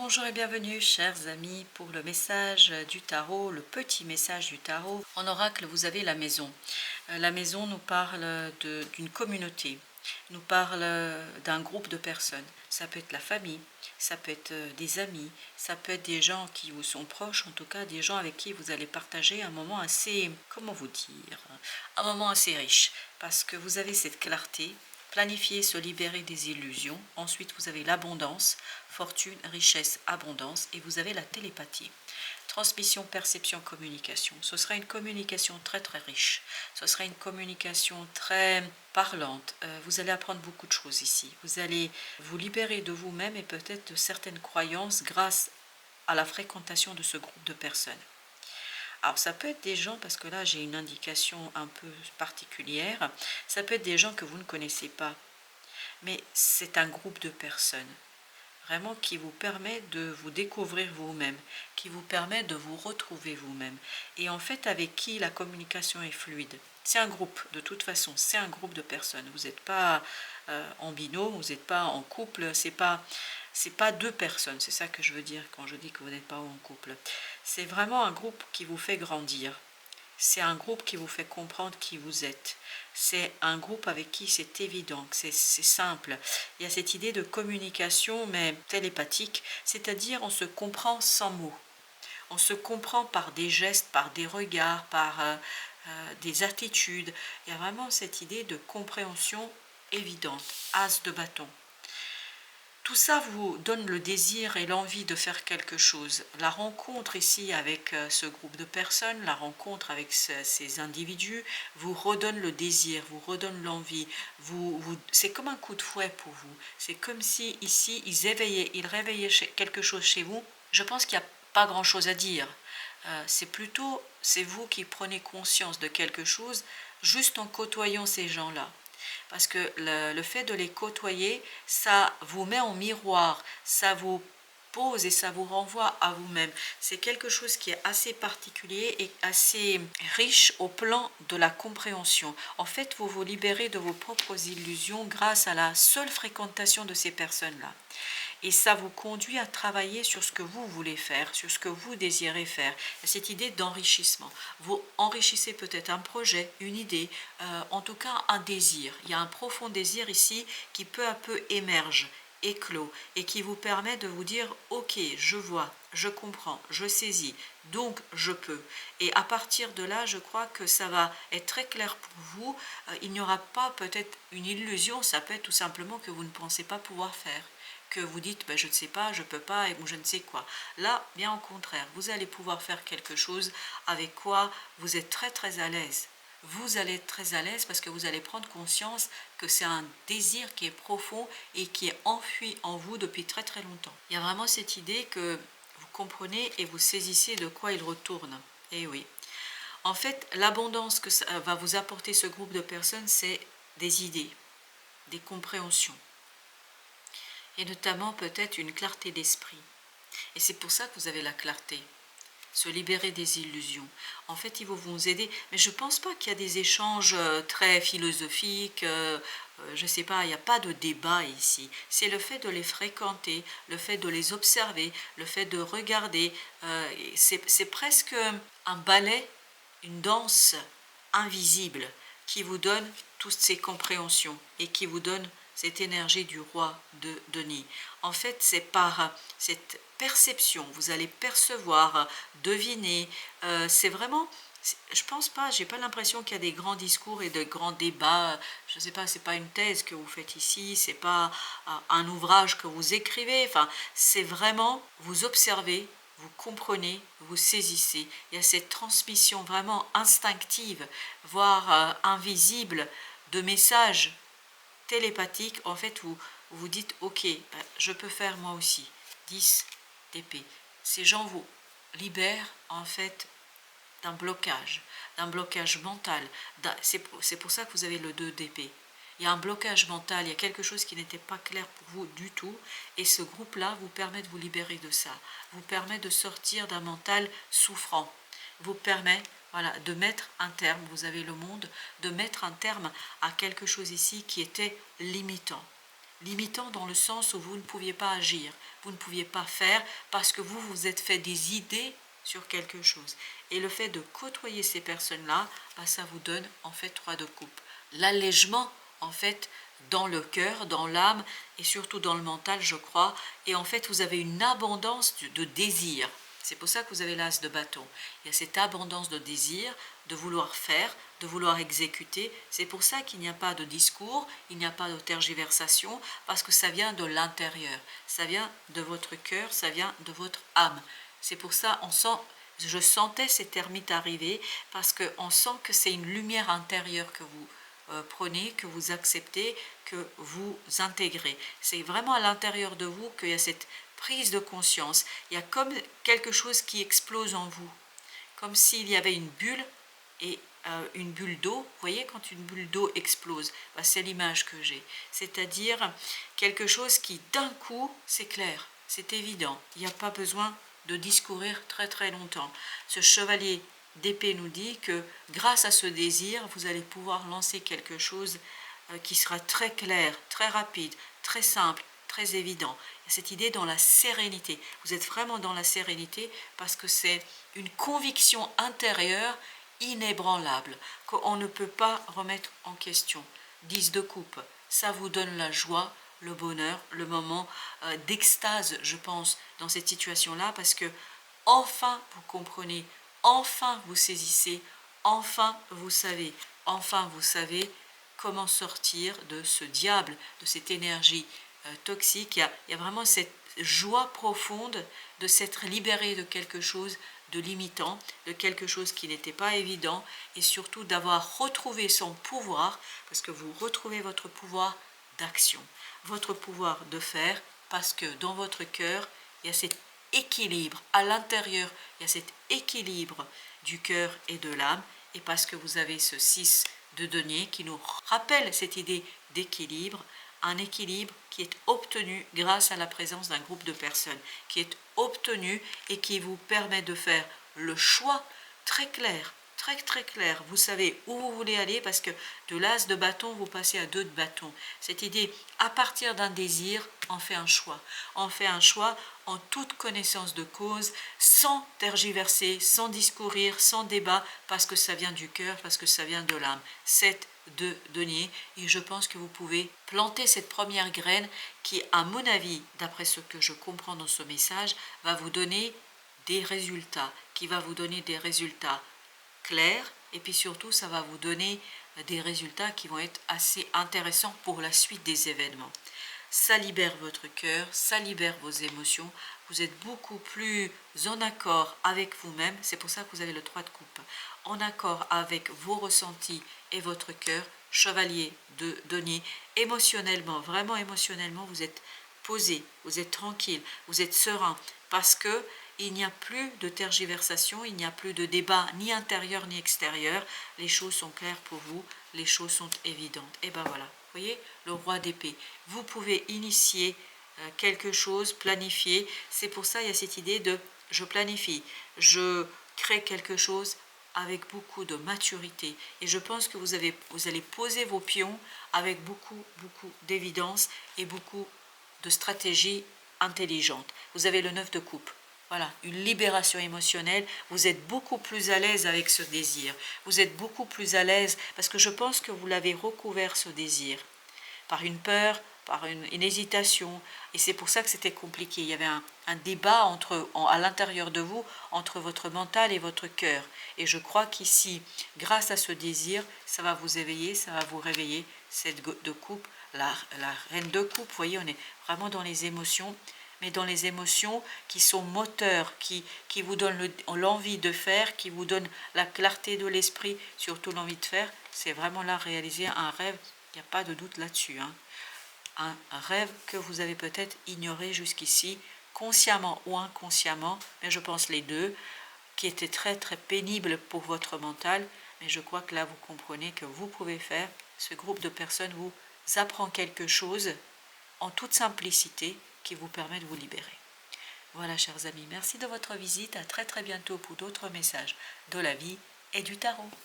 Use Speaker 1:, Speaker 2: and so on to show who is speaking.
Speaker 1: Bonjour et bienvenue chers amis pour le message du tarot, le petit message du tarot. En oracle, vous avez la maison. La maison nous parle d'une communauté, nous parle d'un groupe de personnes. Ça peut être la famille, ça peut être des amis, ça peut être des gens qui vous sont proches, en tout cas des gens avec qui vous allez partager un moment assez, comment vous dire, un moment assez riche. Parce que vous avez cette clarté. Planifier, se libérer des illusions. Ensuite, vous avez l'abondance, fortune, richesse, abondance. Et vous avez la télépathie. Transmission, perception, communication. Ce sera une communication très très riche. Ce sera une communication très parlante. Vous allez apprendre beaucoup de choses ici. Vous allez vous libérer de vous-même et peut-être de certaines croyances grâce à la fréquentation de ce groupe de personnes. Alors ça peut être des gens, parce que là j'ai une indication un peu particulière, ça peut être des gens que vous ne connaissez pas, mais c'est un groupe de personnes, vraiment qui vous permet de vous découvrir vous-même, qui vous permet de vous retrouver vous-même, et en fait avec qui la communication est fluide. C'est un groupe, de toute façon, c'est un groupe de personnes, vous n'êtes pas en binôme, vous n'êtes pas en couple, c'est pas deux personnes, c'est ça que je veux dire quand je dis que vous n'êtes pas en couple. C'est vraiment un groupe qui vous fait grandir. C'est un groupe qui vous fait comprendre qui vous êtes. C'est un groupe avec qui c'est évident, c'est simple. Il y a cette idée de communication, mais télépathique, c'est-à-dire on se comprend sans mots. On se comprend par des gestes, par des regards, par des attitudes. Il y a vraiment cette idée de compréhension évidente. As de bâton. Tout ça vous donne le désir et l'envie de faire quelque chose. La rencontre ici avec ce groupe de personnes, la rencontre avec ces individus vous redonne le désir, vous redonne l'envie. C'est comme un coup de fouet pour vous. C'est comme si ici ils réveillaient quelque chose chez vous. Je pense qu'il n'y a pas grand-chose à dire. C'est vous qui prenez conscience de quelque chose juste en côtoyant ces gens-là. Parce que le fait de les côtoyer, ça vous met en miroir, ça vous pose et ça vous renvoie à vous-même. C'est quelque chose qui est assez particulier et assez riche au plan de la compréhension. En fait, vous vous libérez de vos propres illusions grâce à la seule fréquentation de ces personnes-là. Et ça vous conduit à travailler sur ce que vous voulez faire, sur ce que vous désirez faire. Cette idée d'enrichissement. Vous enrichissez peut-être un projet, une idée, en tout cas un désir. Il y a un profond désir ici qui peu à peu émerge, éclot, et qui vous permet de vous dire « Ok, je vois, je comprends, je saisis, donc je peux ». Et à partir de là, je crois que ça va être très clair pour vous. Il n'y aura pas peut-être une illusion, ça peut être tout simplement que vous ne pensez pas pouvoir faire, que vous dites je ne sais pas, je ne peux pas, ou je ne sais quoi. Là, bien au contraire, vous allez pouvoir faire quelque chose avec quoi vous êtes très très à l'aise. Vous allez être très à l'aise parce que vous allez prendre conscience que c'est un désir qui est profond et qui est enfui en vous depuis très très longtemps. Il y a vraiment cette idée que vous comprenez et vous saisissez de quoi il retourne. Et oui. En fait, l'abondance que ça va vous apporter ce groupe de personnes, c'est des idées, des compréhensions. Et notamment peut-être une clarté d'esprit. Et c'est pour ça que vous avez la clarté. Se libérer des illusions. En fait, ils vont vous aider. Mais je ne pense pas qu'il y a des échanges très philosophiques. Je ne sais pas, il n'y a pas de débat ici. C'est le fait de les fréquenter, le fait de les observer, le fait de regarder. C'est presque un ballet, une danse invisible qui vous donne toutes ces compréhensions et qui vous donne cette énergie du roi de Denis. En fait, c'est par cette perception, vous allez percevoir, deviner, c'est vraiment, je pense pas, j'ai pas l'impression qu'il y a des grands discours et de grands débats, je sais pas, c'est pas une thèse que vous faites ici, c'est pas un ouvrage que vous écrivez, enfin, c'est vraiment, vous observez, vous comprenez, vous saisissez. Il y a cette transmission vraiment instinctive, voire invisible, de messages télépathiques. En fait, vous vous dites, ok, je peux faire moi aussi. 10 d'épée. Ces gens vous libèrent en fait d'un blocage mental. C'est pour ça que vous avez le 2 d'épée. Il y a un blocage mental, il y a quelque chose qui n'était pas clair pour vous du tout, et ce groupe-là vous permet de vous libérer de ça, vous permet de sortir d'un mental souffrant, vous permet de mettre un terme, vous avez le monde, de mettre un terme à quelque chose ici qui était limitant. limitant dans le sens où vous ne pouviez pas agir, vous ne pouviez pas faire parce que vous vous êtes fait des idées sur quelque chose. Et le fait de côtoyer ces personnes-là, ça vous donne en fait 3 de coupe. L'allègement en fait dans le cœur, dans l'âme et surtout dans le mental, je crois. Et en fait, vous avez une abondance de désir. C'est pour ça que vous avez l'as de bâton. Il y a cette abondance de désir, de vouloir faire, de vouloir exécuter. C'est pour ça qu'il n'y a pas de discours, il n'y a pas de tergiversation, parce que ça vient de l'intérieur. Ça vient de votre cœur, ça vient de votre âme. C'est pour ça je sentais ces termites arriver, parce qu'on sent que c'est une lumière intérieure que vous prenez, que vous acceptez, que vous intégrez. C'est vraiment à l'intérieur de vous qu'il y a cette prise de conscience. Il y a comme quelque chose qui explose en vous, comme s'il y avait une bulle et une bulle d'eau. Vous voyez, quand une bulle d'eau explose, c'est l'image que j'ai. C'est-à-dire quelque chose qui d'un coup s'éclaire, c'est évident. Il n'y a pas besoin de discourir très très longtemps. Ce chevalier d'épée nous dit que grâce à ce désir, vous allez pouvoir lancer quelque chose qui sera très clair, très rapide, très simple, très évident. Il y a cette idée dans la sérénité. Vous êtes vraiment dans la sérénité parce que c'est une conviction intérieure inébranlable qu'on ne peut pas remettre en question. 10 de coupe, ça vous donne la joie, le bonheur, le moment d'extase, je pense, dans cette situation-là, parce que enfin vous comprenez, enfin vous saisissez, enfin vous savez comment sortir de ce diable, de cette énergie toxique. Il y a vraiment cette joie profonde de s'être libéré de quelque chose de limitant, de quelque chose qui n'était pas évident, et surtout d'avoir retrouvé son pouvoir, parce que vous retrouvez votre pouvoir d'action, votre pouvoir de faire, parce que dans votre cœur, il y a cet équilibre, à l'intérieur, il y a cet équilibre du cœur et de l'âme, et parce que vous avez ce 6 de denier qui nous rappelle cette idée d'équilibre, un équilibre qui est obtenu grâce à la présence d'un groupe de personnes, qui est obtenu et qui vous permet de faire le choix très clair, très très clair. Vous savez où vous voulez aller, parce que de l'as de bâton, vous passez à 2 de bâton. Cette idée, à partir d'un désir, on fait un choix. On fait un choix en toute connaissance de cause, sans tergiverser, sans discourir, sans débat, parce que ça vient du cœur, parce que ça vient de l'âme. 7 de denier, et je pense que vous pouvez planter cette première graine qui, à mon avis, d'après ce que je comprends dans ce message, va vous donner des résultats, qui va vous donner des résultats clairs, et puis surtout ça va vous donner des résultats qui vont être assez intéressants pour la suite des événements. Ça libère votre cœur, ça libère vos émotions, vous êtes beaucoup plus en accord avec vous-même, c'est pour ça que vous avez le 3 de coupe, en accord avec vos ressentis et votre cœur. Chevalier de denier, émotionnellement, vraiment émotionnellement, vous êtes posé, vous êtes tranquille, vous êtes serein, parce que il n'y a plus de tergiversation, il n'y a plus de débat ni intérieur ni extérieur, les choses sont claires pour vous, les choses sont évidentes. Et ben voilà, vous voyez, le roi d'épée, vous pouvez initier quelque chose, planifier, c'est pour ça il y a cette idée de je planifie, je crée quelque chose avec beaucoup de maturité, et je pense que vous allez poser vos pions avec beaucoup d'évidence et beaucoup de stratégie intelligente. Vous avez le 9 de coupe. Voilà, une libération émotionnelle, vous êtes beaucoup plus à l'aise avec ce désir, vous êtes beaucoup plus à l'aise, parce que je pense que vous l'avez recouvert, ce désir, par une peur, par une hésitation, et c'est pour ça que c'était compliqué. Il y avait un débat à l'intérieur de vous, entre votre mental et votre cœur, et je crois qu'ici, grâce à ce désir, ça va vous éveiller, ça va vous réveiller. Cette de coupe, la reine de coupe, vous voyez, on est vraiment dans les émotions, mais dans les émotions qui sont moteurs, qui vous donnent l'envie de faire, qui vous donnent la clarté de l'esprit, surtout l'envie de faire. C'est vraiment là réaliser un rêve, il n'y a pas de doute là-dessus. Un rêve que vous avez peut-être ignoré jusqu'ici, consciemment ou inconsciemment, mais je pense les deux, qui étaient très très pénibles pour votre mental, mais je crois que là vous comprenez que vous pouvez faire. Ce groupe de personnes vous apprend quelque chose en toute simplicité, qui vous permet de vous libérer. Voilà, chers amis, merci de votre visite, à très très bientôt pour d'autres messages de la vie et du tarot.